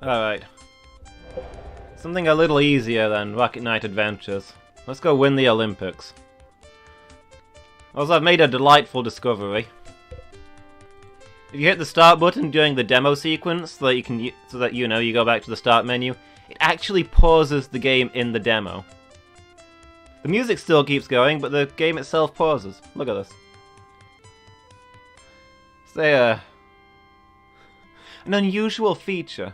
Alright. Something a little easier than Rocket Knight Adventures. Let's go win the Olympics. Also, I've made a delightful discovery. If you hit the start button during the demo sequence, so that you go back to the start menu, it actually pauses the game in the demo. The music still keeps going, but the game itself pauses. Look at this. It's an unusual feature.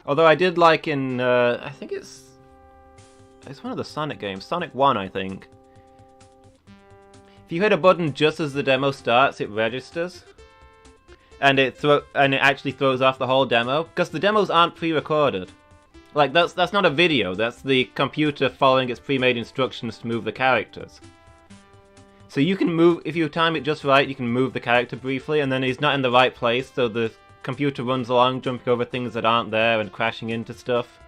Although I did like in, I think it's one of the Sonic games, Sonic 1 I think. If you hit a button just as the demo starts, it registers. And it actually throws off the whole demo, because the demos aren't pre-recorded. Like, that's not a video, that's the computer following its pre-made instructions to move the characters. So you can move, if you time it just right, you can move the character briefly, and then he's not in the right place, so the computer runs along, jumping over things that aren't there and crashing into stuff.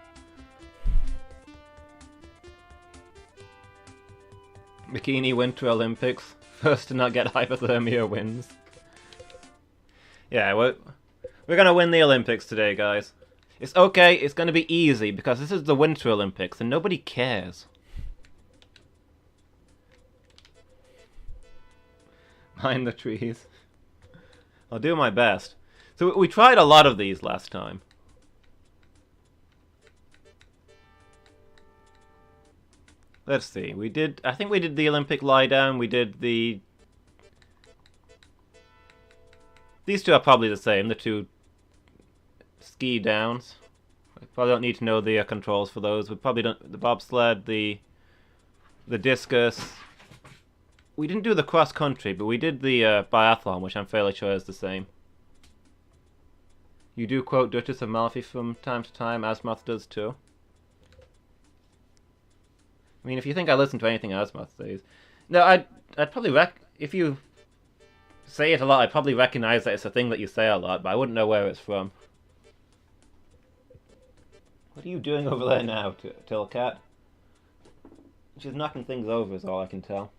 Bikini Winter Olympics. First to not get hypothermia wins. Yeah, we're gonna win the Olympics today, guys. It's okay, it's gonna be easy, because this is the Winter Olympics, and nobody cares. Mind the trees. I'll do my best. So we tried a lot of these last time. Let's see, I think we did the Olympic lie down, we did the... These two are probably the same, the two ski downs. I probably don't need to know the controls for those. We probably don't... The bobsled, the discus. We didn't do the cross country, but we did the biathlon, which I'm fairly sure is the same. You do quote Duchess of Malfi from time to time, Asmoth does too. I mean, if you think I listen to anything Asmoth says... No, I'd probably if you say it a lot, I'd probably recognize that it's a thing that you say a lot, but I wouldn't know where it's from. What are you doing over there now, Tillcat? She's knocking things over is all I can tell.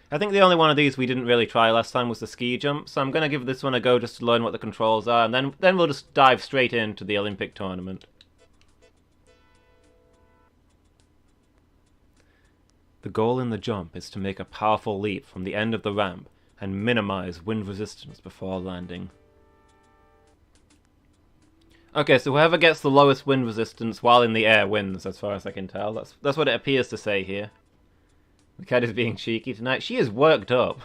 I think the only one of these we didn't really try last time was the ski jump, so I'm going to give this one a go just to learn what the controls are, and then we'll just dive straight into the Olympic tournament. The goal in the jump is to make a powerful leap from the end of the ramp and minimize wind resistance before landing. Okay, so whoever gets the lowest wind resistance while in the air wins, as far as I can tell. That's what it appears to say here. The cat is being cheeky tonight. She is worked up.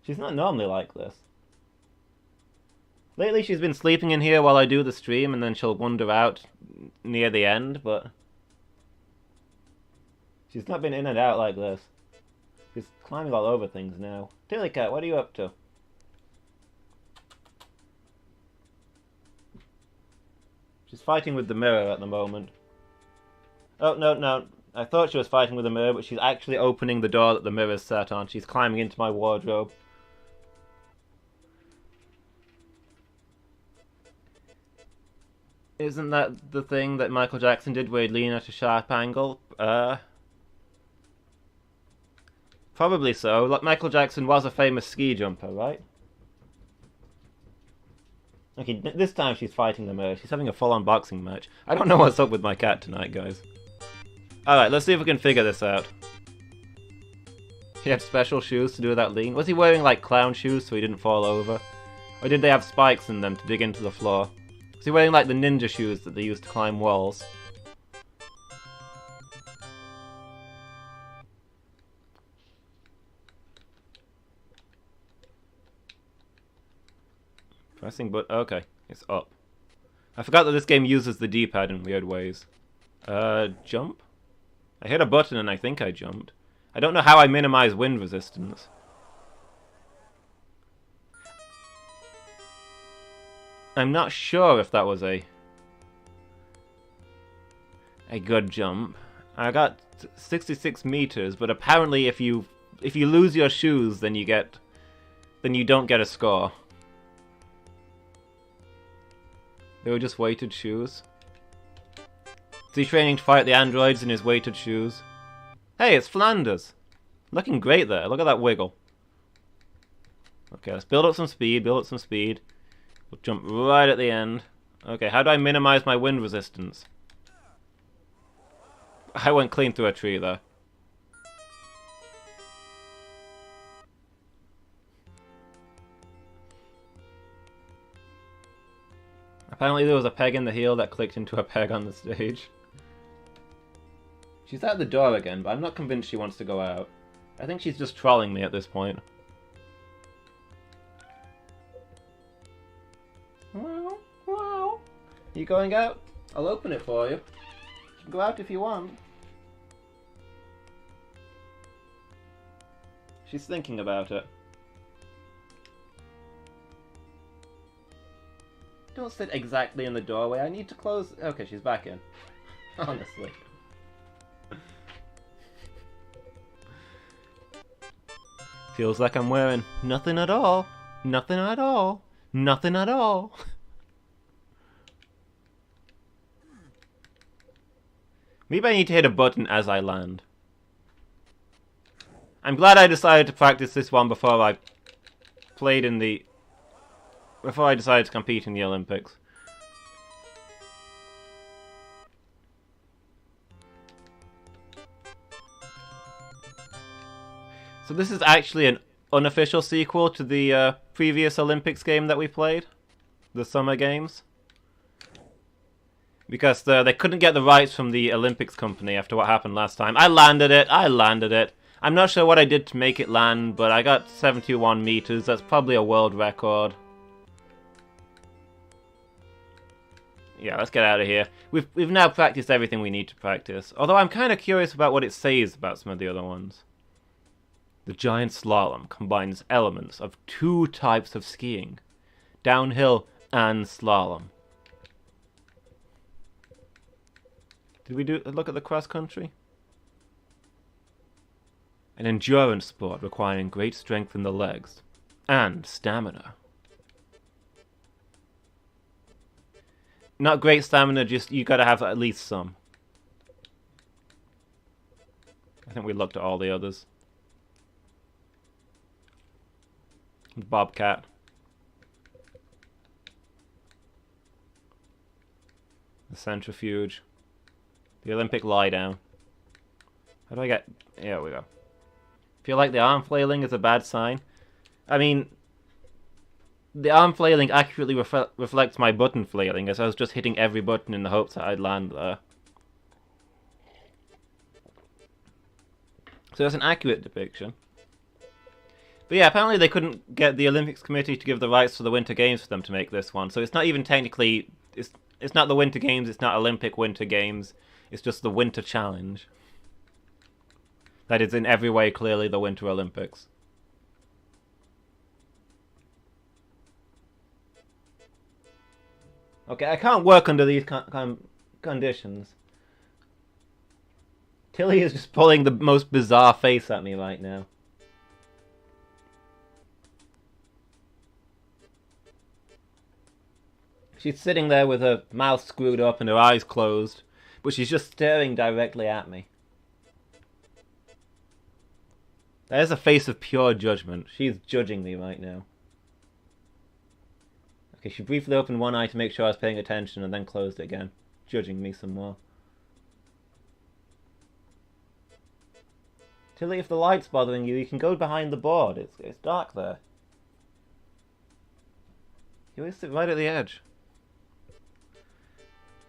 She's not normally like this. Lately she's been sleeping in here while I do the stream, and then she'll wander out near the end, but... She's not been in and out like this. She's climbing all over things now. Tillycat, what are you up to? She's fighting with the mirror at the moment. Oh, no. I thought she was fighting with the mirror, but she's actually opening the door that the mirror's sat on. She's climbing into my wardrobe. Isn't that the thing that Michael Jackson did where he'd lean at a sharp angle? Probably so. Like, Michael Jackson was a famous ski jumper, right? Okay, this time she's fighting the mirror. She's having a full-on boxing match. I don't know what's up with my cat tonight, guys. Alright, let's see if we can figure this out. He had special shoes to do that lean. Was he wearing, like, clown shoes so he didn't fall over? Or did they have spikes in them to dig into the floor? Was he wearing, like, the ninja shoes that they use to climb walls? Pressing but okay, it's up. I forgot that this game uses the D-pad in weird ways. Jump? I hit a button and I think I jumped. I don't know how I minimize wind resistance. I'm not sure if that was a good jump. I got 66 meters, but apparently if you lose your shoes, then you don't get a score. They were just weighted shoes. Is he training to fight the androids in his weighted shoes? Hey, it's Flanders! Looking great there, look at that wiggle. Okay, let's build up some speed, build up some speed. We'll jump right at the end. Okay, how do I minimize my wind resistance? I went clean through a tree there. Apparently there was a peg in the heel that clicked into a peg on the stage. She's at the door again, but I'm not convinced she wants to go out. I think she's just trolling me at this point. Wow, wow. You going out? I'll open it for you. You can go out if you want. She's thinking about it. Don't sit exactly in the doorway. I need to close... Okay, she's back in. Honestly. Feels like I'm wearing nothing at all. Nothing at all. Nothing at all. Maybe I need to hit a button as I land. I'm glad I decided to practice this one before I played in the... Before I decided to compete in the Olympics. So this is actually an unofficial sequel to the previous Olympics game that we played. The Summer Games. Because they couldn't get the rights from the Olympics company after what happened last time. I landed it. I'm not sure what I did to make it land, but I got 71 meters. That's probably a world record. Yeah, let's get out of here. We've now practiced everything we need to practice. Although I'm kind of curious about what it says about some of the other ones. The giant slalom combines elements of 2 types of skiing. Downhill and slalom. Did we look at the cross country? An endurance sport requiring great strength in the legs. And stamina. Not great stamina, just you gotta have at least some. I think we looked at all the others. Bobcat. The centrifuge. The Olympic lie down. How do I get... There we go. Feel like the arm flailing is a bad sign. I mean... The arm flailing accurately reflects my button flailing, as I was just hitting every button in the hopes that I'd land there. So it's an accurate depiction. But yeah, apparently they couldn't get the Olympics committee to give the rights to the Winter Games for them to make this one. So it's not even technically... It's not the Winter Games, it's not Olympic Winter Games. It's just the Winter Challenge. That is in every way clearly the Winter Olympics. Okay, I can't work under these conditions. Tilly is just pulling the most bizarre face at me right now. She's sitting there with her mouth screwed up and her eyes closed, but she's just staring directly at me. That is a face of pure judgment. She's judging me right now. Okay, she briefly opened one eye to make sure I was paying attention and then closed it again, judging me some more. Tilly, if the light's bothering you, you can go behind the board. It's dark there. You always sit right at the edge.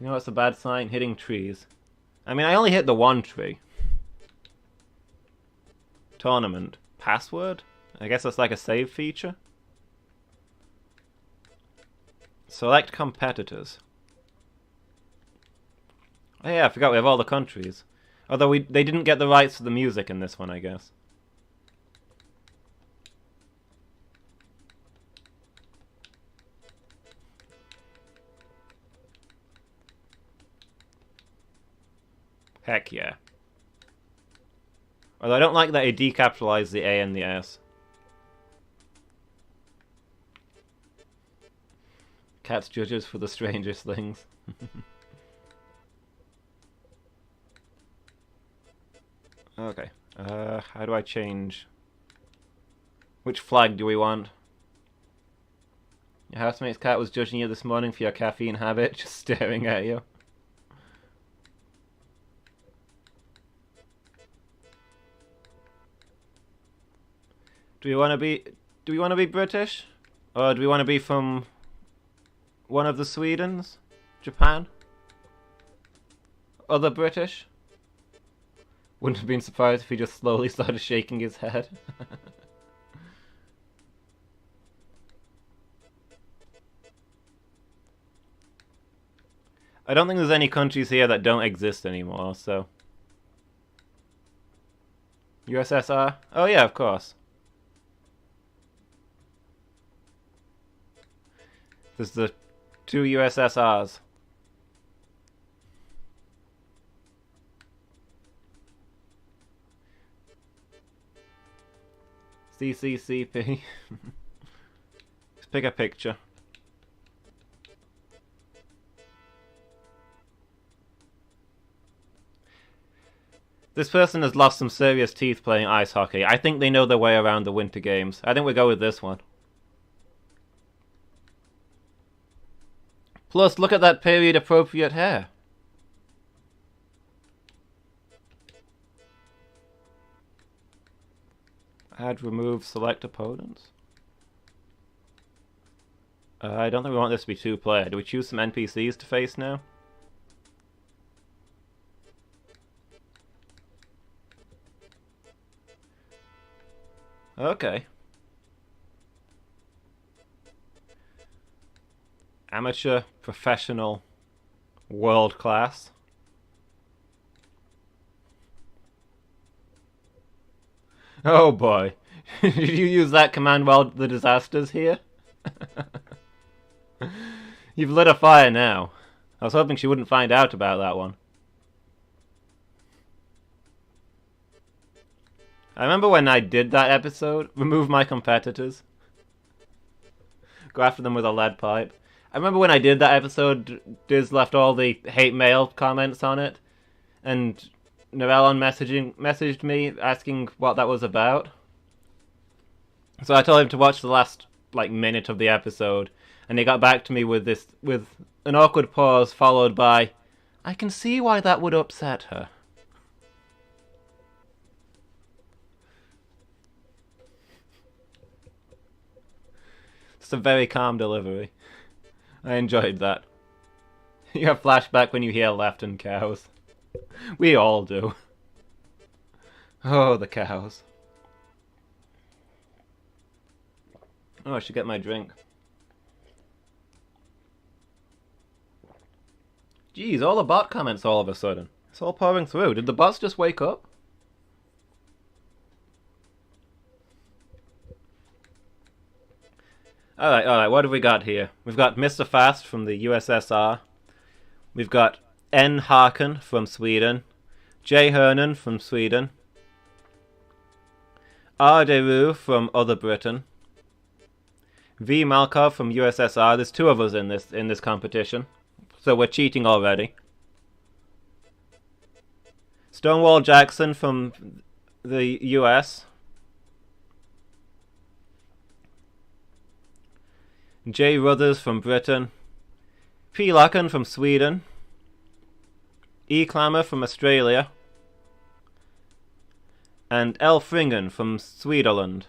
You know what's a bad sign? Hitting trees. I mean, I only hit the one tree. Tournament. Password? I guess that's like a save feature. Select competitors. Oh yeah, I forgot we have all the countries. Although they didn't get the rights to the music in this one, I guess. Heck yeah. Although I don't like that it decapitalized the A and the S. Cat's judges for the strangest things. Okay. How do I change? Which flag do we want? Your housemate's cat was judging you this morning for your caffeine habit, just staring at you. Do we want to be British? Or do we want to be from one of the Swedens? Japan? Other British? Wouldn't have been surprised if he just slowly started shaking his head. I don't think there's any countries here that don't exist anymore, so... USSR? Oh yeah, of course. There's the 2 USSRs. CCCP. Let's pick a picture. This person has lost some serious teeth playing ice hockey. I think they know their way around the Winter Games. I think we'll go with this one. Plus, look at that period-appropriate hair. Add, remove, select opponents. I don't think we want this to be 2-player. Do we choose some NPCs to face now? Okay. Amateur, professional, world class. Oh boy. Did you use that command while the disaster's here? You've lit a fire now. I was hoping she wouldn't find out about that one. I remember when I did that episode, remove my competitors. Go after them with a lead pipe. I remember when I did that episode, Diz left all the hate mail comments on it, and Norellon messaged me asking what that was about. So I told him to watch the last minute of the episode, and he got back to me with an awkward pause followed by, "I can see why that would upset her." It's a very calm delivery. I enjoyed that. You have flashback when you hear Lefton cows. We all do. Oh, the cows. Oh, I should get my drink. Jeez, all the bot comments all of a sudden. It's all pouring through. Did the bots just wake up? Alright, what have we got here? We've got Mr. Fast from the USSR. We've got N. Harken from Sweden. J. Hernan from Sweden. R. Deru from Other Britain. V. Malkov from USSR. There's 2 of us in this competition. So we're cheating already. Stonewall Jackson from the US. J. Ruthers from Britain. P. Lacken from Sweden. E. Clammer from Australia. And L. Fringen from Swedenland.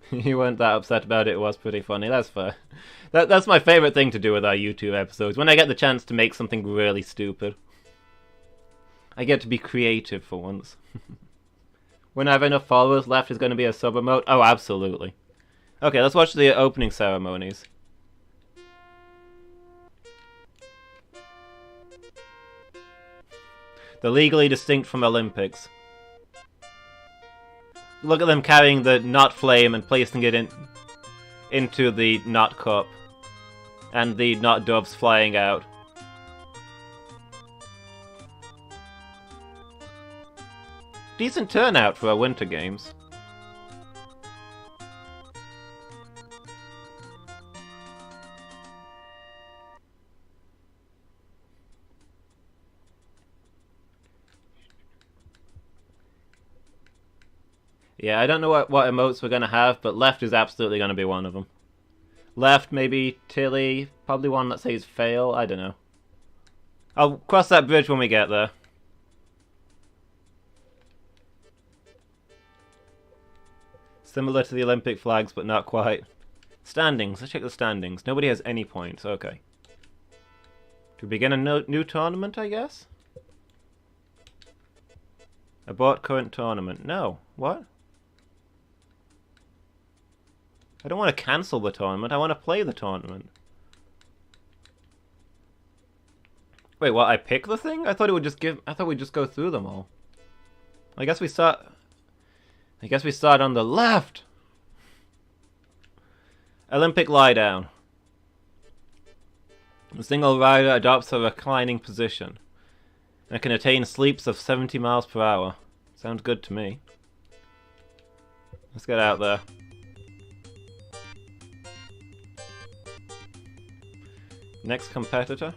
You weren't that upset about it. It was pretty funny. That's fair. That's my favourite thing to do with our YouTube episodes. When I get the chance to make something really stupid. I get to be creative for once. When I have enough followers left, is going to be a sub emote? Oh, absolutely. Okay, let's watch the opening ceremonies. They're legally distinct from Olympics. Look at them carrying the knot flame and placing it into the knot cup. And the knot doves flying out. Decent turnout for our Winter Games. Yeah, I don't know what emotes we're going to have, but left is absolutely going to be one of them. Left, maybe Tilly, probably one that says fail, I don't know. I'll cross that bridge when we get there. Similar to the Olympic flags, but not quite. Standings, let's check the standings. Nobody has any points, okay. To begin a new tournament, I guess? Abort current tournament. No. What? I don't want to cancel the tournament, I want to play the tournament. Wait, what, I pick the thing? I thought it would just give... I thought we'd just go through them all. I guess we start on the left! Olympic lie down. The single rider adopts a reclining position and can attain sleeps of 70 miles per hour. Sounds good to me. Let's get out there. Next competitor.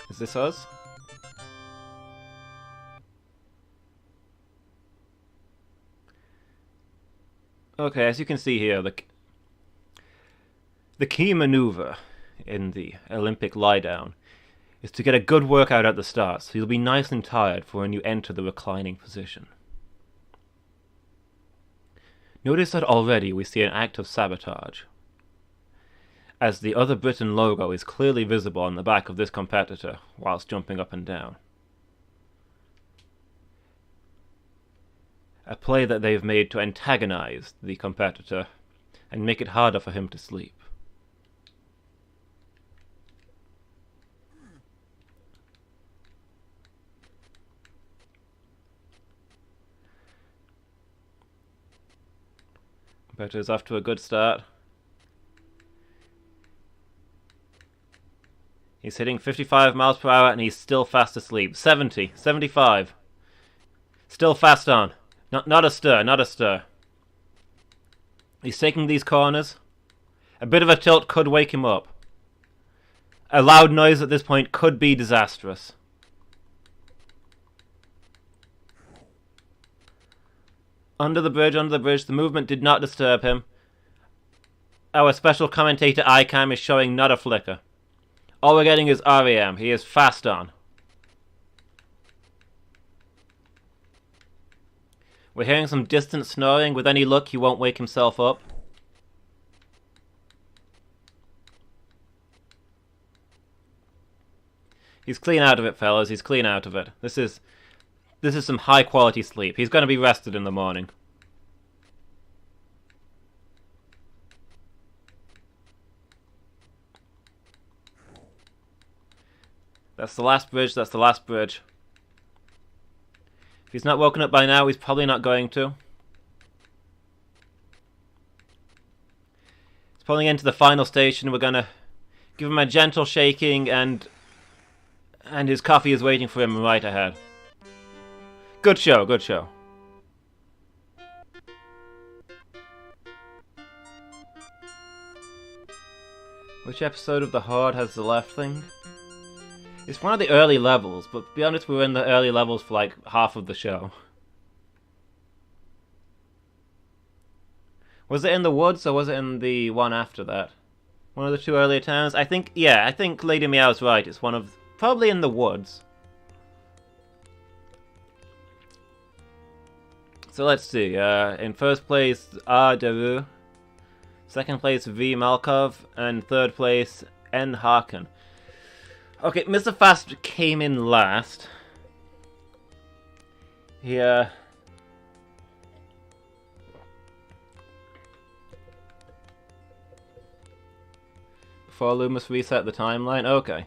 Is this us? Okay, as you can see here, the key maneuver in the Olympic lie down is to get a good workout at the start, so you'll be nice and tired for when you enter the reclining position. Notice that already we see an act of sabotage, as the Other Britain logo is clearly visible on the back of this competitor whilst jumping up and down. A play that they've made to antagonize the competitor and make it harder for him to sleep. Competitor's off to a good start. He's hitting 55 miles per hour and he's still fast asleep. 70, 75. Still fast on. Not a stir, not a stir. He's taking these corners. A bit of a tilt could wake him up. A loud noise at this point could be disastrous. Under the bridge, the movement did not disturb him. Our special commentator iCam is showing not a flicker. All we're getting is REM. He is fast on. We're hearing some distant snoring. With any luck, he won't wake himself up. He's clean out of it, fellas. He's clean out of it. This is some high-quality sleep. He's going to be rested in the morning. That's the last bridge. That's the last bridge. If he's not woken up by now, he's probably not going to. He's pulling into the final station. We're going to give him a gentle shaking, and his coffee is waiting for him right ahead. Good show, good show. Which episode of the Horde has the left thing? It's one of the early levels, but to be honest, we were in the early levels for like half of the show. Was it in the woods, or was it in the one after that? One of the two earlier towns? I think Lady Meow's right. It's one of... probably in the woods. So let's see. In first place, R. Deru. Second place, V. Malkov. And third place, N. Harkin. Okay, Mr. Fast came in last. Before Lumus reset the timeline? Okay.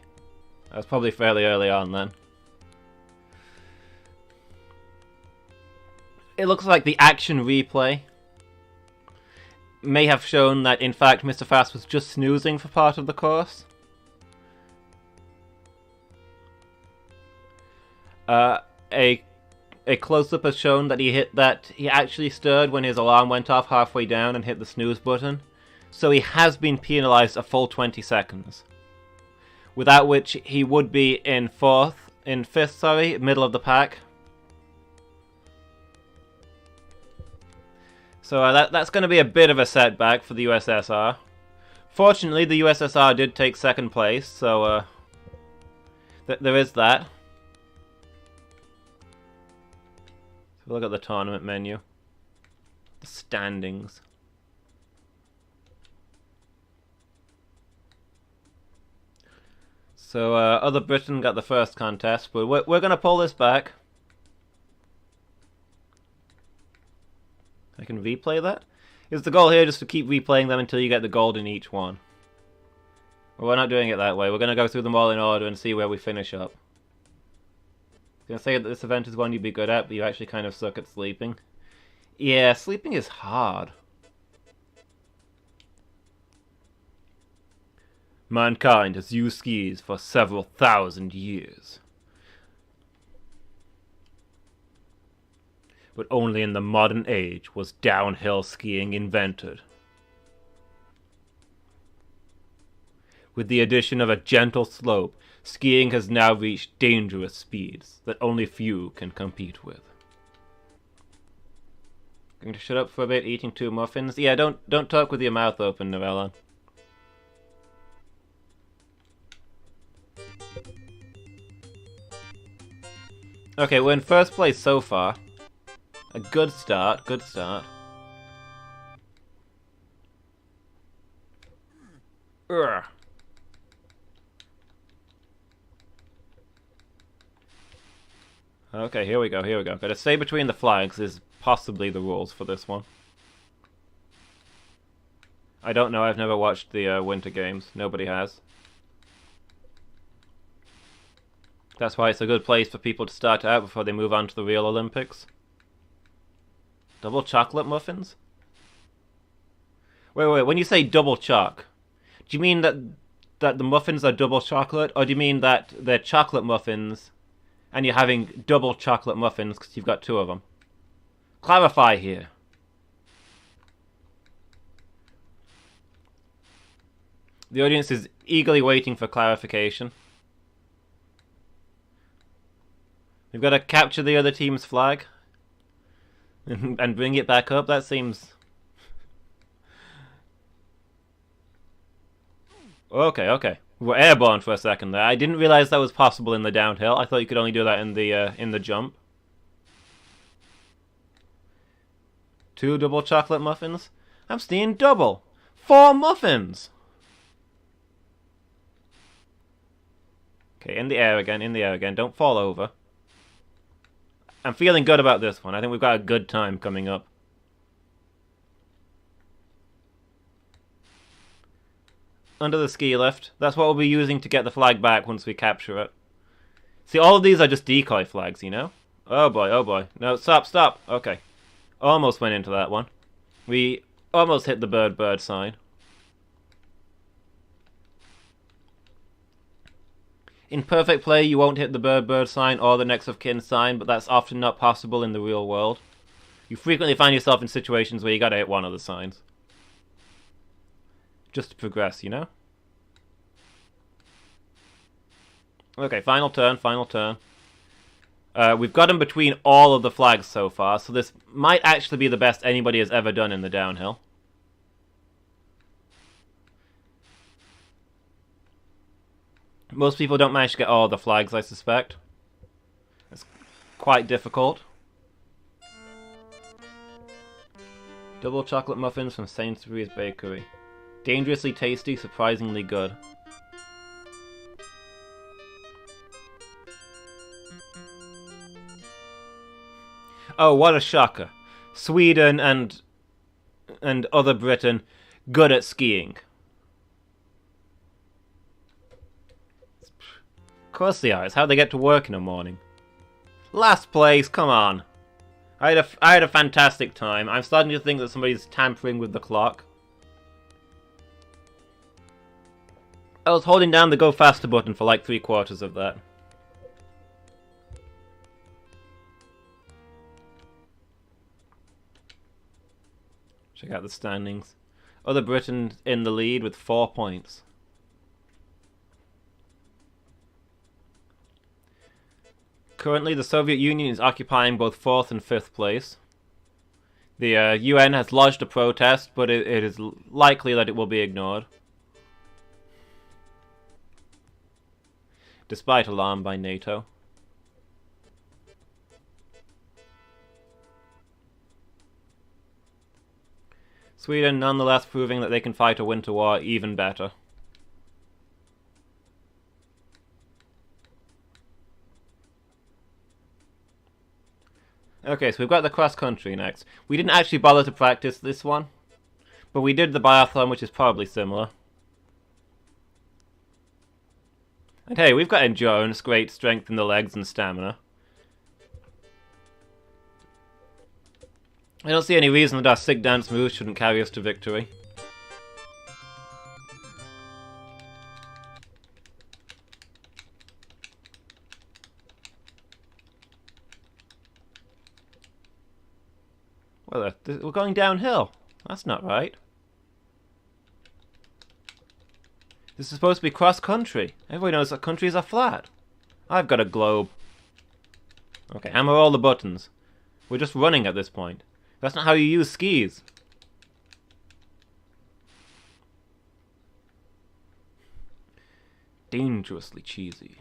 That was probably fairly early on then. It looks like the action replay may have shown that, in fact, Mr. Fast was just snoozing for part of the course. A close-up has shown that he actually stirred when his alarm went off halfway down and hit the snooze button. So he has been penalized a full 20 seconds. Without which he would be in fifth, middle of the pack. So that's going to be a bit of a setback for the USSR. Fortunately, the USSR did take second place, so there is that. So look at the tournament menu. The standings. So other Britain got the first contest, but we're going to pull this back. I can replay that? Is the goal here just to keep replaying them until you get the gold in each one? Well, we're not doing it that way. We're going to go through them all in order and see where we finish up. I'm going to say that this event is one you'd be good at, but you actually kind of suck at sleeping. Yeah, sleeping is hard. Mankind has used skis for several thousand years. But only in the modern age was downhill skiing invented. With the addition of a gentle slope, skiing has now reached dangerous speeds that only few can compete with. Going to shut up for a bit, eating 2 muffins? Yeah, don't talk with your mouth open, Novella. Okay, we're in first place so far. A good start, good start. Urgh. Okay, here we go, here we go. Gotta stay between the flags is possibly the rules for this one. I don't know, I've never watched the Winter Games. Nobody has. That's why it's a good place for people to start out before they move on to the real Olympics. Double chocolate muffins? Wait, when you say double choc, do you mean that the muffins are double chocolate, or do you mean that they're chocolate muffins and you're having double chocolate muffins because you've got 2 of them? Clarify here. The audience is eagerly waiting for clarification. We've got to capture the other team's flag and bring it back up. That seems... Okay. We were airborne for a second there. I didn't realize that was possible in the downhill. I thought you could only do that in the jump. 2 double chocolate muffins? I'm seeing double! 4 muffins! Okay, in the air again. Don't fall over. I'm feeling good about this one. I think we've got a good time coming up. Under the ski lift. That's what we'll be using to get the flag back once we capture it. See, all of these are just decoy flags, you know? Oh boy. No, stop. Okay. Almost went into that one. We almost hit the bird sign. In perfect play, you won't hit the bird sign or the next of kin sign, but that's often not possible in the real world. You frequently find yourself in situations where you gotta hit one of the signs. Just to progress, you know? Okay, final turn. We've got him between all of the flags so far, so this might actually be the best anybody has ever done in the downhill. Most people don't manage to get all the flags, I suspect. It's quite difficult. Double chocolate muffins from Sainsbury's Bakery. Dangerously tasty, surprisingly good. Oh, what a shocker. Sweden and other Britain good at skiing. Of course they are. It's how they get to work in the morning. Last place, come on. I had a fantastic time. I'm starting to think that somebody's tampering with the clock. I was holding down the go faster button for like 3/4 of that. Check out the standings. Other Britain in the lead with 4 points. Currently, the Soviet Union is occupying both 4th and 5th place. The UN has lodged a protest, but it is likely that it will be ignored. Despite alarm by NATO. Sweden nonetheless proving that they can fight a winter war even better. Okay, so we've got the cross-country next. We didn't actually bother to practice this one, but we did the biathlon, which is probably similar. And hey, we've got endurance, great strength in the legs, and stamina. I don't see any reason that our sick dance moves shouldn't carry us to victory. Well, we're going downhill. That's not right. This is supposed to be cross-country. Everybody knows that countries are flat. I've got a globe. Okay, hammer all the buttons. We're just running at this point. That's not how you use skis. Dangerously cheesy.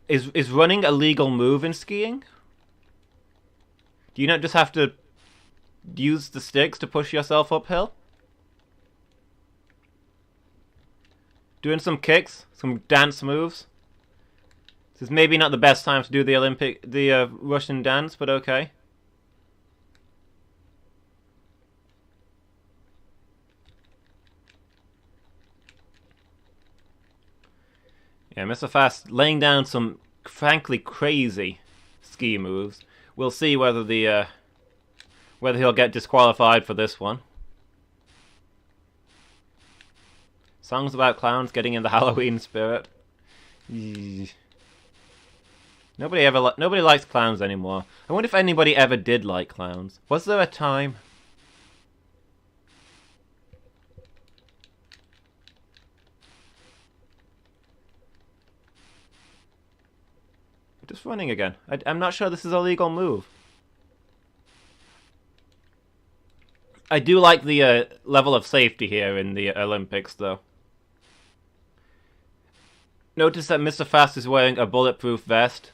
Is running a legal move in skiing? Do you not just have to use the sticks to push yourself uphill? Doing some kicks, some dance moves. This is maybe not the best time to do the Russian dance, but okay. Yeah, Mr. Fast laying down some frankly crazy ski moves. We'll see whether whether he'll get disqualified for this one. Songs about clowns getting in the Halloween spirit. Nobody likes clowns anymore. I wonder if anybody ever did like clowns. Was there a time? Just running again. I'm not sure this is a legal move. I do like the level of safety here in the Olympics, though. Notice that Mr. Fast is wearing a bulletproof vest.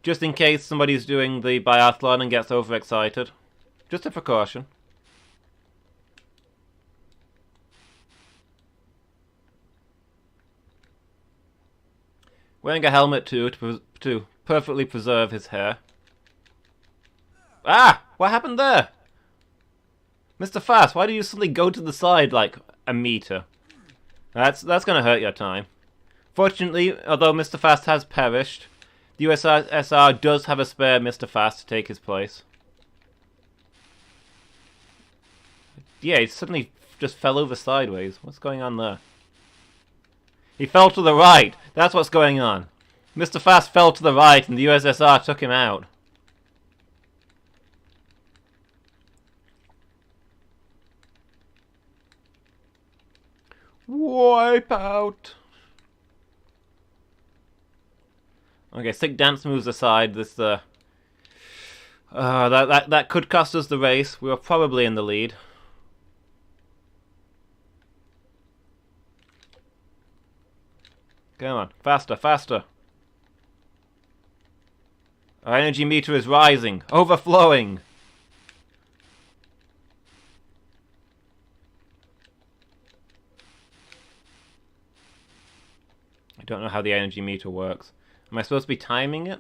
Just in case somebody's doing the biathlon and gets overexcited. Just a precaution. Wearing a helmet too, to perfectly preserve his hair. Ah! What happened there? Mr. Fast, why do you suddenly go to the side like a meter? That's gonna hurt your time. Fortunately, although Mr. Fast has perished, the USSR does have a spare Mr. Fast to take his place. Yeah, he suddenly just fell over sideways. What's going on there? He fell to the right. That's what's going on. Mr. Fast fell to the right and the USSR took him out. Wipe out. Okay, sick dance moves aside. This that could cost us the race. We were probably in the lead. Come on, faster, faster. Our energy meter is rising, overflowing. I don't know how the energy meter works. Am I supposed to be timing it?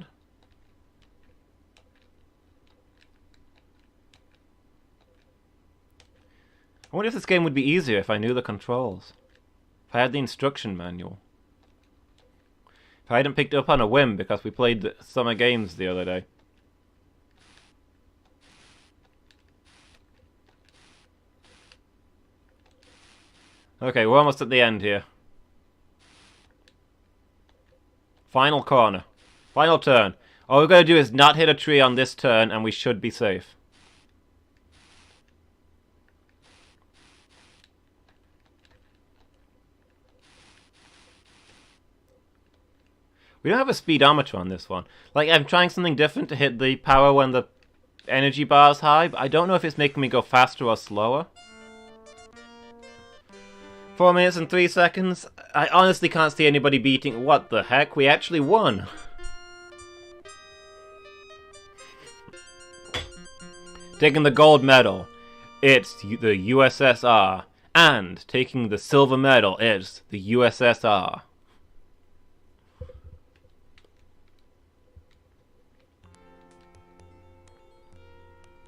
I wonder if this game would be easier if I knew the controls. If I had the instruction manual. If I hadn't picked it up on a whim because we played the summer games the other day. Okay, we're almost at the end here. Final corner. Final turn. All we've got to do is not hit a tree on this turn and we should be safe. We don't have a speedometer on this one. Like, I'm trying something different to hit the power when the energy bar is high, but I don't know if it's making me go faster or slower. 4 minutes and 3 seconds. I honestly can't see anybody beating... What the heck? We actually won! Taking the gold medal, it's the USSR. And taking the silver medal, it's the USSR.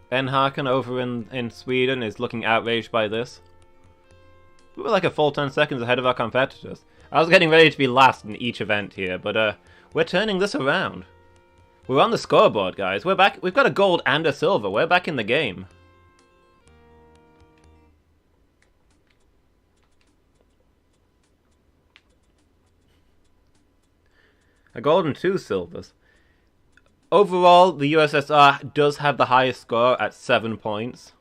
Ben Harken over in Sweden is looking outraged by this. We were like a full 10 seconds ahead of our competitors. I was getting ready to be last in each event here, but we're turning this around. We're on the scoreboard, guys. We're back. We've got a gold and a silver. We're back in the game. A gold and 2 silvers. Overall, the USSR does have the highest score at 7 points.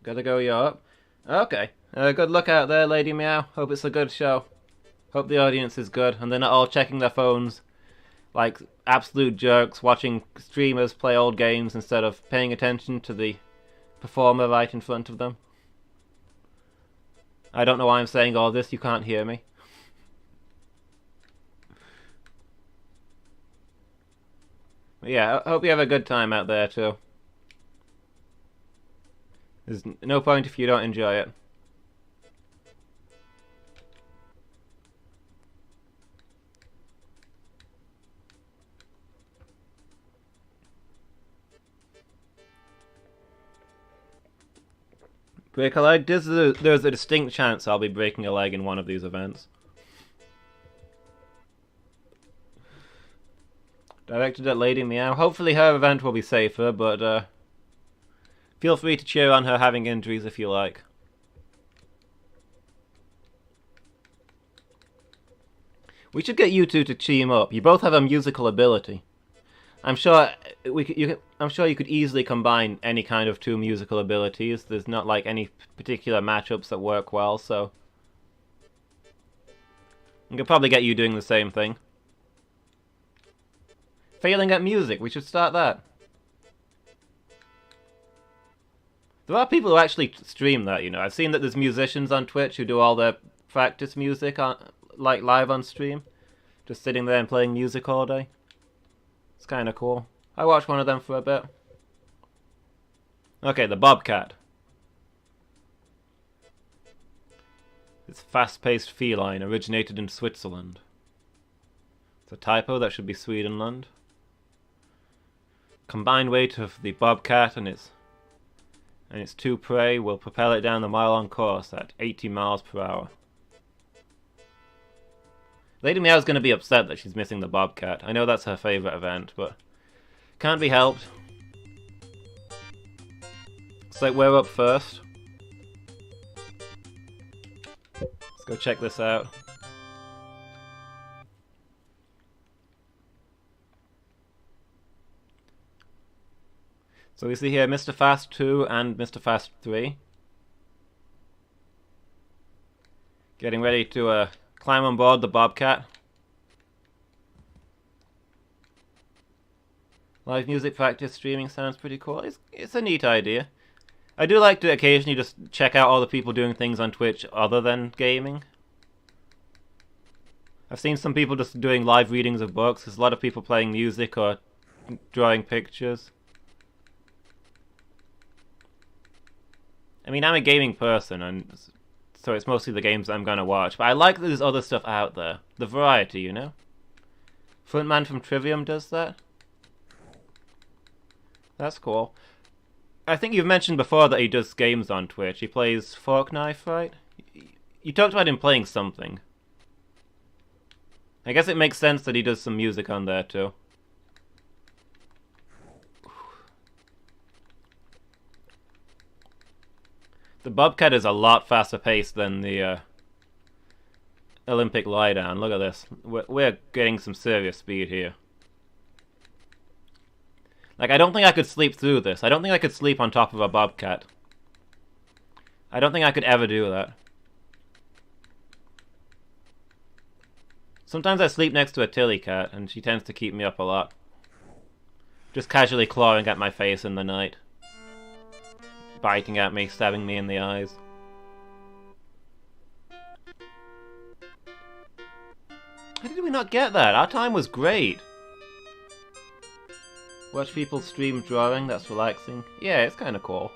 Gotta go Europe. Okay. Good luck out there, Lady Meow. Hope it's a good show. Hope the audience is good, and they're not all checking their phones like absolute jerks, watching streamers play old games instead of paying attention to the performer right in front of them. I don't know why I'm saying all this, you can't hear me. Yeah, I hope you have a good time out there too. There's no point if you don't enjoy it. Break a leg? There's a distinct chance I'll be breaking a leg in one of these events. Directed at Lady Meow. Hopefully her event will be safer, but feel free to cheer on her having injuries if you like. We should get you two to team up. You both have a musical ability. I'm sure you could easily combine any kind of 2 musical abilities. There's not like any particular matchups that work well, so I could probably get you doing the same thing. Failing at music, we should start that. There are people who actually stream that, you know. I've seen that there's musicians on Twitch who do all their practice music like live on stream, just sitting there and playing music all day. It's kind of cool. I watched one of them for a bit. Okay, the Bobcat. It's fast-paced feline, originated in Switzerland. It's a typo, that should be Swedenland. Combined weight of the Bobcat and its 2 prey will propel it down the mile-long course at 80 miles per hour. Lady Meow's going to be upset that she's missing the Bobcat. I know that's her favourite event, but can't be helped. It's like we're up first. Let's go check this out. So we see here Mr. Fast 2 and Mr. Fast 3. Getting ready to climb on board the Bobcat. Live music practice streaming sounds pretty cool. It's a neat idea. I do like to occasionally just check out all the people doing things on Twitch other than gaming. I've seen some people just doing live readings of books. There's a lot of people playing music or drawing pictures. I mean, I'm a gaming person, and so it's mostly the games I'm gonna watch. But I like that there's other stuff out there. The variety, you know? Frontman from Trivium does that. That's cool. I think you've mentioned before that he does games on Twitch. He plays Fork Knife, right? You talked about him playing something. I guess it makes sense that he does some music on there too. The Bobcat is a lot faster paced than the Olympic lie down. Look at this. We're getting some serious speed here. Like, I don't think I could sleep through this. I don't think I could sleep on top of a Bobcat. I don't think I could ever do that. Sometimes I sleep next to a Tilly cat, and she tends to keep me up a lot. Just casually clawing at my face in the night. Biting at me, stabbing me in the eyes. How did we not get that? Our time was great. Watch people stream drawing, that's relaxing. Yeah, it's kind of cool.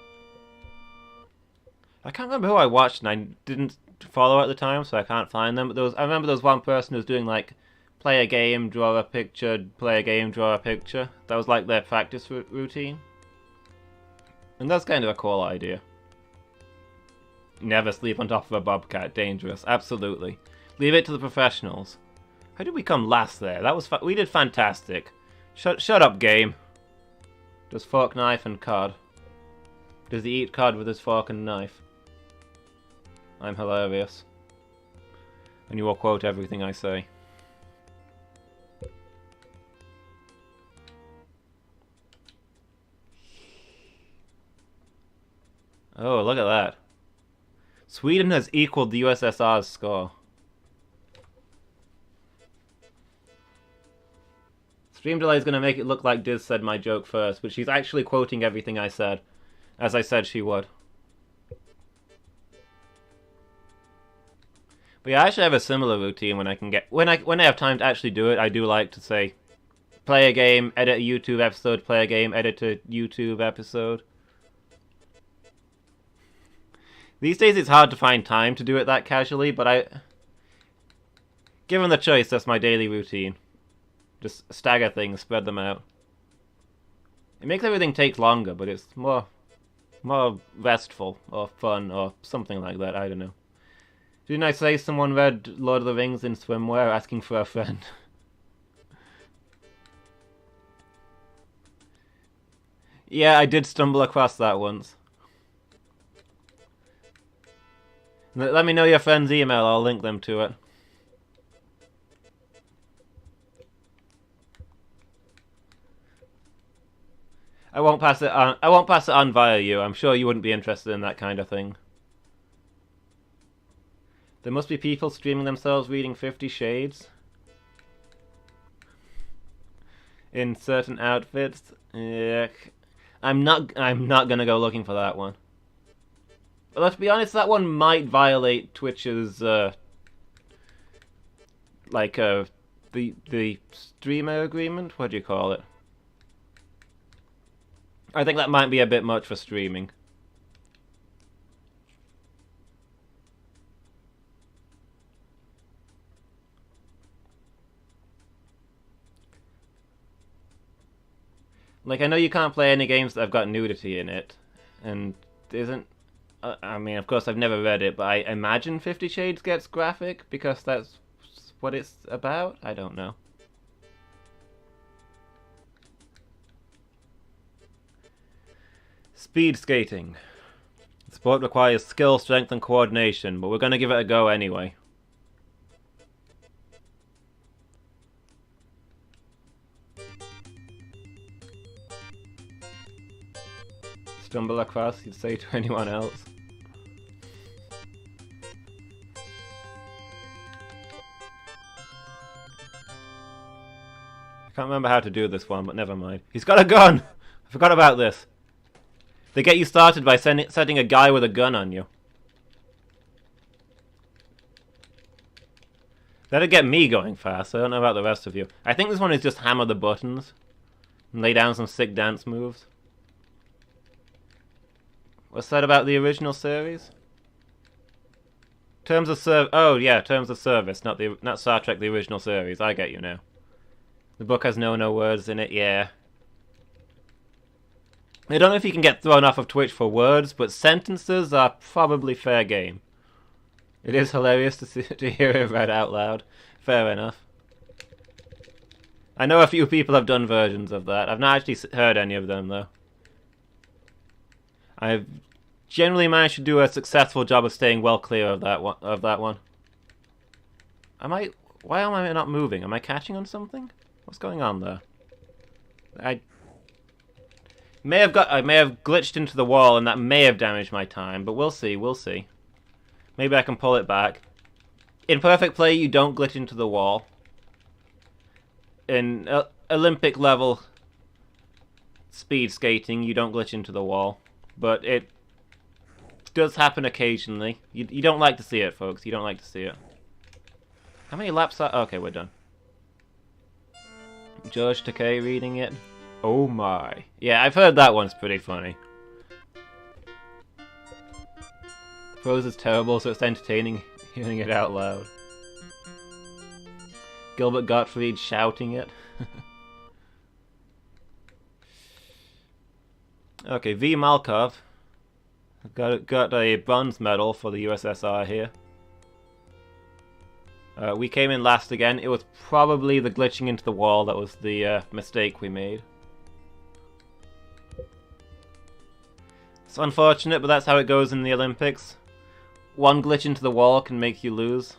I can't remember who I watched, and I didn't follow at the time, so I can't find them. But I remember there was one person who was doing like, play a game, draw a picture, play a game, draw a picture. That was like their practice routine. And that's kind of a cool idea. Never sleep on top of a bobcat, dangerous, absolutely. Leave it to the professionals. How did we come last there? That was we did fantastic. Shut up, game. Does fork, knife, and cod. Does he eat cod with his fork and knife? I'm hilarious. And you will quote everything I say. Oh, look at that. Sweden has equaled the USSR's score. Stream delay is going to make it look like Diz said my joke first, but she's actually quoting everything I said, as I said she would. But yeah, I should have a similar routine when I can get when I have time to actually do it. I do like to say, play a game, edit a YouTube episode, play a game, edit a YouTube episode. These days it's hard to find time to do it that casually, but given the choice, that's my daily routine. Just stagger things, spread them out. It makes everything take longer, but it's more restful, or fun, or something like that, I don't know. Didn't I say someone read Lord of the Rings in swimwear asking for a friend? Yeah, I did stumble across that once. Let me know your friend's email, I'll link them to it. I won't pass it on via you. I'm sure you wouldn't be interested in that kind of thing. There must be people streaming themselves reading 50 Shades. In certain outfits. Yeah. I'm not gonna go looking for that one. But let's be honest, that one might violate Twitch's the streamer agreement? What do you call it? I think that might be a bit much for streaming. Like, I know you can't play any games that have got nudity in it, and isn't... I mean, of course, I've never read it, but I imagine 50 Shades gets graphic, because that's what it's about? I don't know. Speed skating. The sport requires skill, strength, and coordination, but we're going to give it a go anyway. Stumble across, you'd say to anyone else. I can't remember how to do this one, but never mind. He's got a gun! I forgot about this. They get you started by setting a guy with a gun on you. That'd get me going fast, I don't know about the rest of you. I think this one is just hammer the buttons and lay down some sick dance moves. What's that about the original series? Terms of oh yeah, Terms of Service, not Star Trek the original series. I get you now. The book has no words in it, yeah. I don't know if you can get thrown off of Twitch for words, but sentences are probably fair game. It is hilarious to hear it read out loud. Fair enough. I know a few people have done versions of that. I've not actually heard any of them, though. I've generally managed to do a successful job of staying well clear of that one. Why am I not moving? Am I catching on something? What's going on there? I may have glitched into the wall, and that may have damaged my time, but we'll see, Maybe I can pull it back. In perfect play, you don't glitch into the wall. in Olympic level speed skating, you don't glitch into the wall, but it does happen occasionally. You don't like to see it, folks. You don't like to see it. How many laps are... Okay, we're done. George Takei reading it. Oh my. Yeah, I've heard that one's pretty funny. Prose is terrible, so it's entertaining hearing it out loud. Gilbert Gottfried shouting it. Okay, V. Malkov. Got a bronze medal for the USSR here. We came in last again. It was probably the glitching into the wall that was the mistake we made. It's unfortunate, but that's how it goes in the Olympics. One glitch into the wall can make you lose.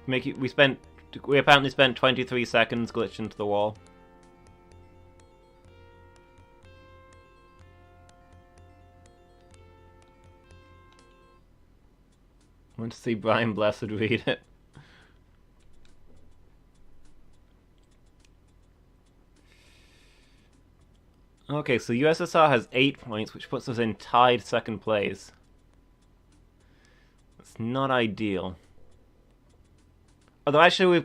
We apparently spent 23 seconds glitched into the wall. I want to see Brian Blessed read it. Okay, so USSR has 8 points, which puts us in tied second place. That's not ideal. Although actually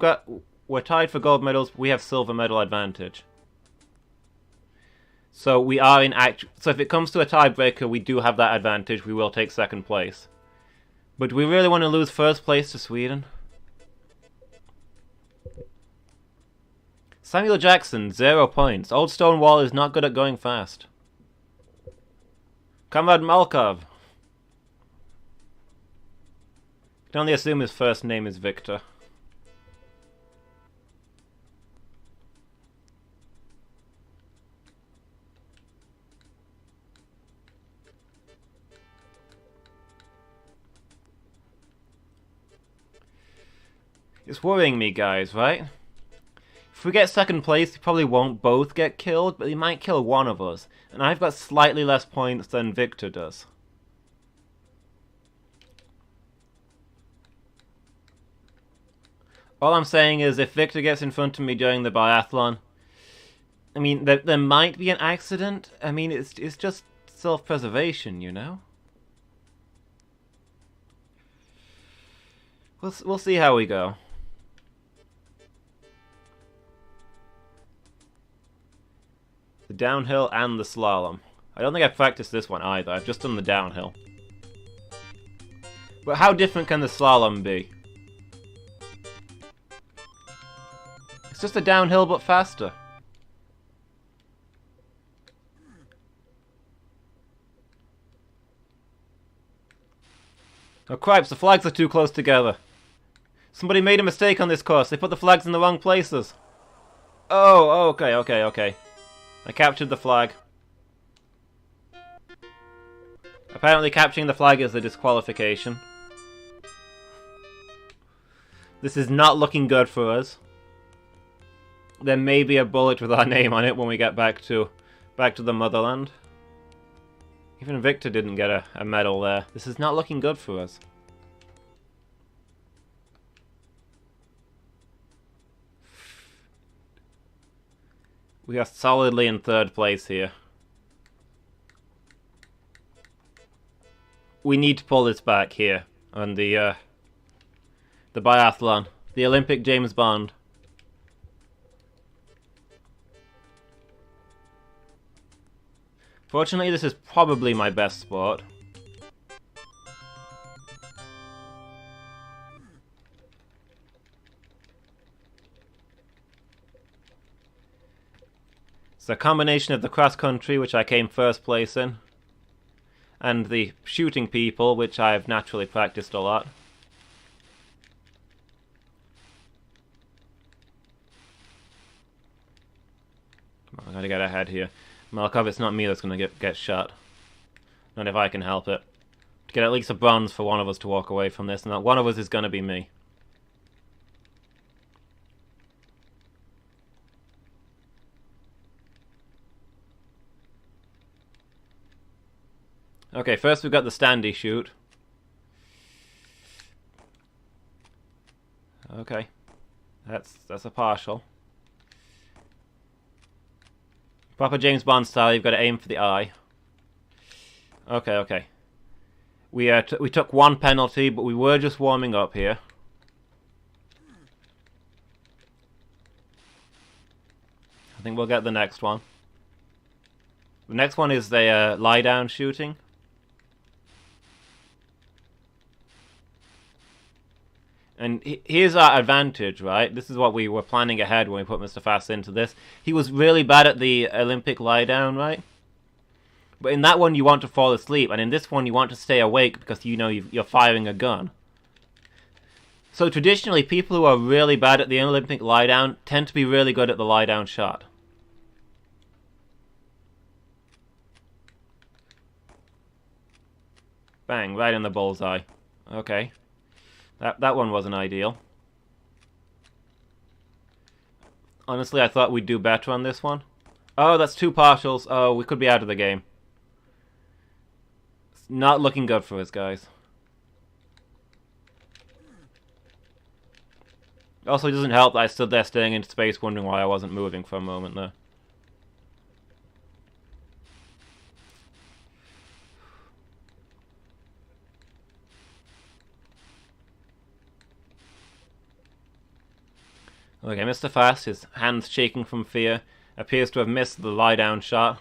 we're tied for gold medals, we have silver medal advantage. So we are so if it comes to a tiebreaker, we do have that advantage. We will take second place. But do we really want to lose first place to Sweden? Samuel Jackson, 0 points. Old Stone Wall is not good at going fast. Comrade Malkov. I can only assume his first name is Victor. It's worrying me, guys, right? If we get second place, we probably won't both get killed, but he might kill one of us. And I've got slightly less points than Victor does. All I'm saying is, if Victor gets in front of me during the biathlon, I mean, there might be an accident. I mean, it's just self-preservation, you know? We'll see how we go. The downhill and the slalom. I don't think I've practiced this one either. I've just done the downhill. But how different can the slalom be? It's just a downhill but faster. Oh cripes, the flags are too close together. Somebody made a mistake on this course. They put the flags in the wrong places. Oh, okay. I captured the flag. Apparently capturing the flag is a disqualification. This is not looking good for us. There may be a bullet with our name on it when we get back to the motherland. Even Victor didn't get a medal there. This is not looking good for us. We are solidly in third place here. We need to pull this back here on the biathlon, the Olympic James Bond. Fortunately, this is probably my best sport. It's a combination of the cross-country, which I came first place in, and the shooting people, which I've naturally practiced a lot. Come on, I gotta get ahead here. Malkov, it's not me that's gonna get shot. Not if I can help it. To get at least a bronze for one of us to walk away from this, and that one of us is gonna be me. Okay, first we've got the standy shoot. Okay. That's a partial. Proper James Bond style, you've got to aim for the eye. Okay, okay. We took one penalty, but we were just warming up here. I think we'll get the next one. The next one is the lie-down shooting. And here's our advantage, right? This is what we were planning ahead when we put Mr. Fast into this. He was really bad at the Olympic lie-down, right? But in that one you want to fall asleep, and in this one you want to stay awake because you know you're firing a gun. So traditionally, people who are really bad at the Olympic lie-down tend to be really good at the lie-down shot. Bang, right in the bullseye. Okay. That one wasn't ideal. Honestly, I thought we'd do better on this one. Oh, that's 2 partials. Oh, we could be out of the game. It's not looking good for us, guys. Also, it doesn't help that I stood there staring into space wondering why I wasn't moving for a moment there. Okay, Mr. Fast, his hands shaking from fear, appears to have missed the lie-down shot.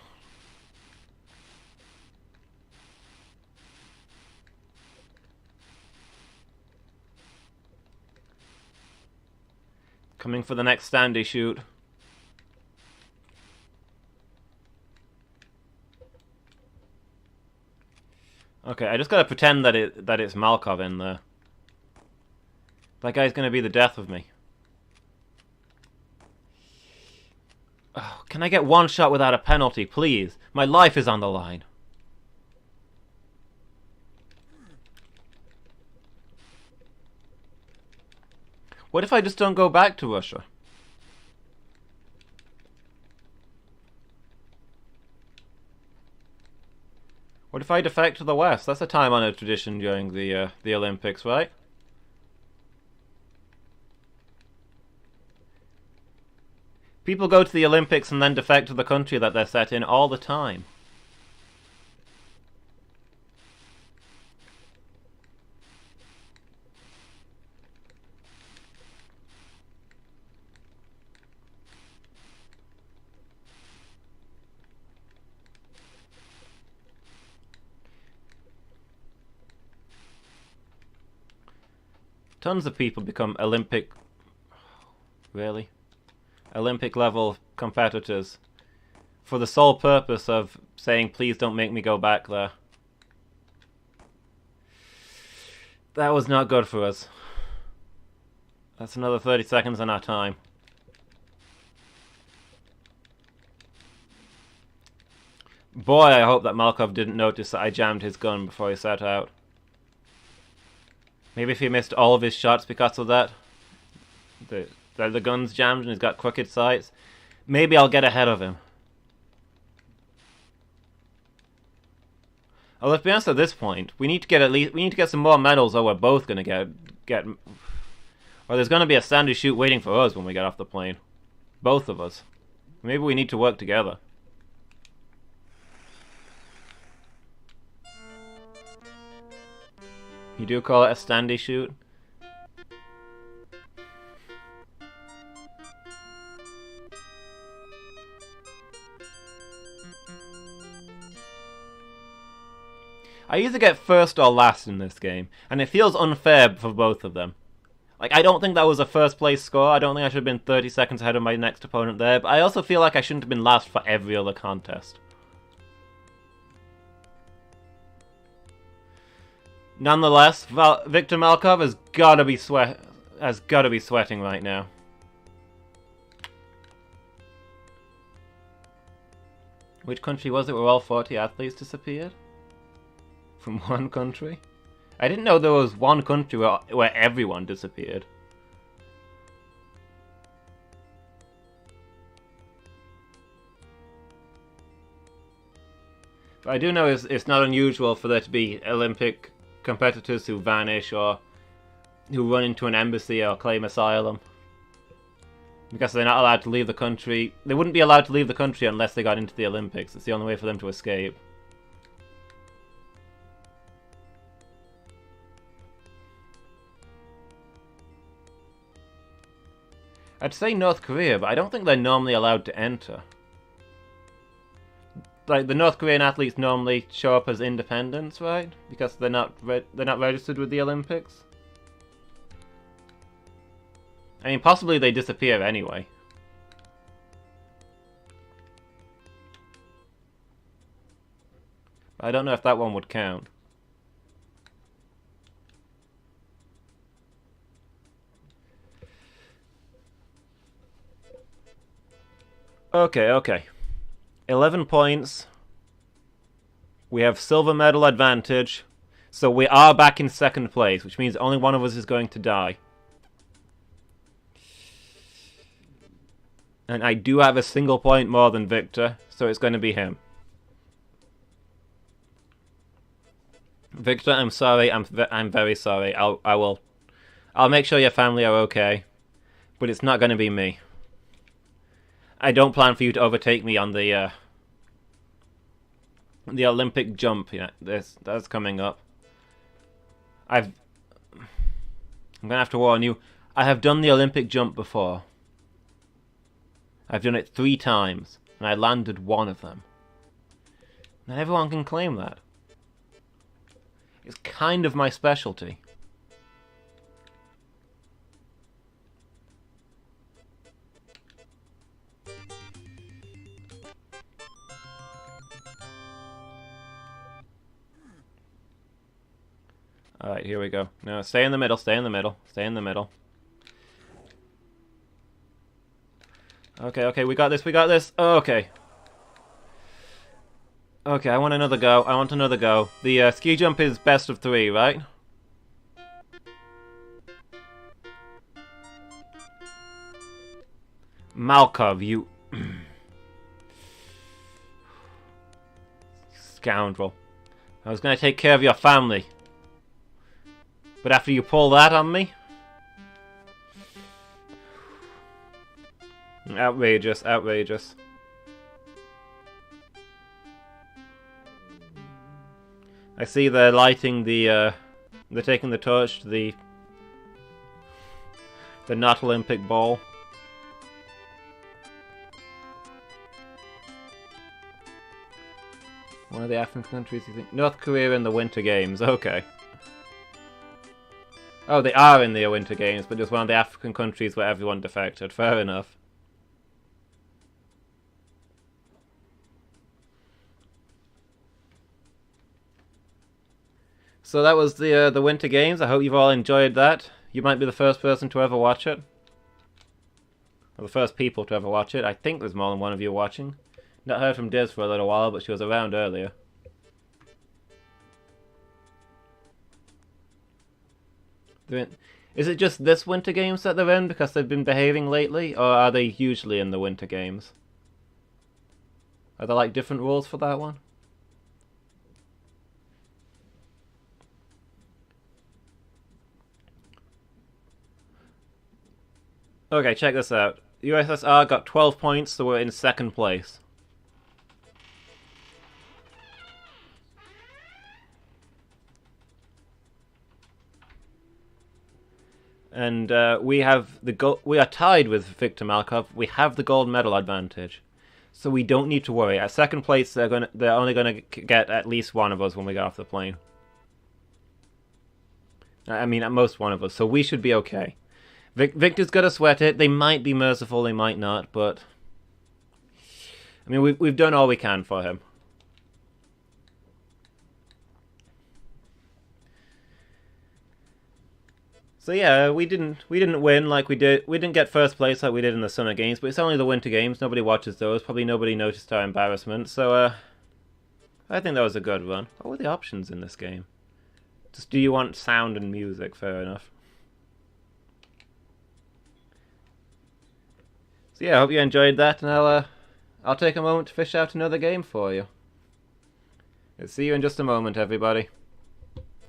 Coming for the next standy shoot. Okay, I just gotta pretend that it's Malkov in there. That guy's gonna be the death of me. Oh, can I get one shot without a penalty, please? My life is on the line. What if I just don't go back to Russia? What if I defect to the West? That's a time-honored tradition during the Olympics, right? People go to the Olympics and then defect to the country that they're set in all the time. Tons of people become Olympic... Really? Olympic level competitors for the sole purpose of saying, please don't make me go back there. That was not good for us. That's another 30 seconds on our time. Boy, I hope that Malkov didn't notice that I jammed his gun before he set out. Maybe if he missed all of his shots because of that. The gun's jammed and he's got crooked sights. Maybe I'll get ahead of him. Oh, let's be honest. At this point, we need to get some more medals, or we're both gonna get. Or there's gonna be a sandy shoot waiting for us when we get off the plane. Both of us. Maybe we need to work together. You do call it a standy shoot? I either get first or last in this game, and it feels unfair for both of them. Like, I don't think that was a first place score, I don't think I should have been 30 seconds ahead of my next opponent there, but I also feel like I shouldn't have been last for every other contest. Nonetheless, Victor Malkov has gotta be sweating right now. Which country was it where all 40 athletes disappeared? From one country? I didn't know there was one country where everyone disappeared. But I do know it's not unusual for there to be Olympic competitors who vanish or who run into an embassy or claim asylum. Because they're not allowed to leave the country. They wouldn't be allowed to leave the country unless they got into the Olympics. It's the only way for them to escape. I'd say North Korea, but I don't think they're normally allowed to enter. Like, the North Korean athletes normally show up as independents, right? Because they're not registered with the Olympics. I mean, possibly they disappear anyway. But I don't know if that one would count. Okay. 11 points. We have silver medal advantage. So we are back in second place, which means only one of us is going to die. And I do have a single point more than Victor, so it's going to be him. Victor, I'm sorry. I'm very sorry. I'll make sure your family are okay, but it's not going to be me. I don't plan for you to overtake me on the Olympic jump yet. That's coming up. I'm gonna have to warn you. I have done the Olympic jump before. I've done it 3 times, and I landed one of them. Not everyone can claim that. It's kind of my specialty. Alright, here we go. No, stay in the middle, stay in the middle, stay in the middle. Okay, we got this, Okay. Okay, I want another go, The ski jump is best of 3, right? Malkov, you... scoundrel. I was gonna take care of your family. But after you pull that on me... outrageous. I see they're lighting the, they're taking the torch to the not Olympic ball. One of the African countries you think? North Korea in the Winter Games, okay. Oh, they are in the Winter Games, but just one of the African countries where everyone defected. Fair enough. So that was the Winter Games. I hope you've all enjoyed that. You might be the first person to ever watch it. Or the first people to ever watch it. I think there's more than one of you watching. Not heard from Diz for a little while, but she was around earlier. Is it just this Winter Games that they're in because they've been behaving lately, or are they usually in the Winter Games? Are there like different rules for that one? Okay, check this out. USSR got 12 points, so we're in second place. And we have the we are tied with Victor Malkov. We have the gold medal advantage, so we don't need to worry. At second place, they're only gonna get at least one of us when we get off the plane. I mean, at most one of us. So we should be okay. Victor's gotta sweat it. They might be merciful, they might not, but I mean, we've done all we can for him. So yeah, we didn't win like we did. We didn't get first place like we did in the Summer Games, but it's only the Winter Games. Nobody watches those. Probably nobody noticed our embarrassment. So I think that was a good run. What were the options in this game? Just do you want sound and music? Fair enough. So yeah, I hope you enjoyed that, and I'll take a moment to fish out another game for you. See you in just a moment, everybody.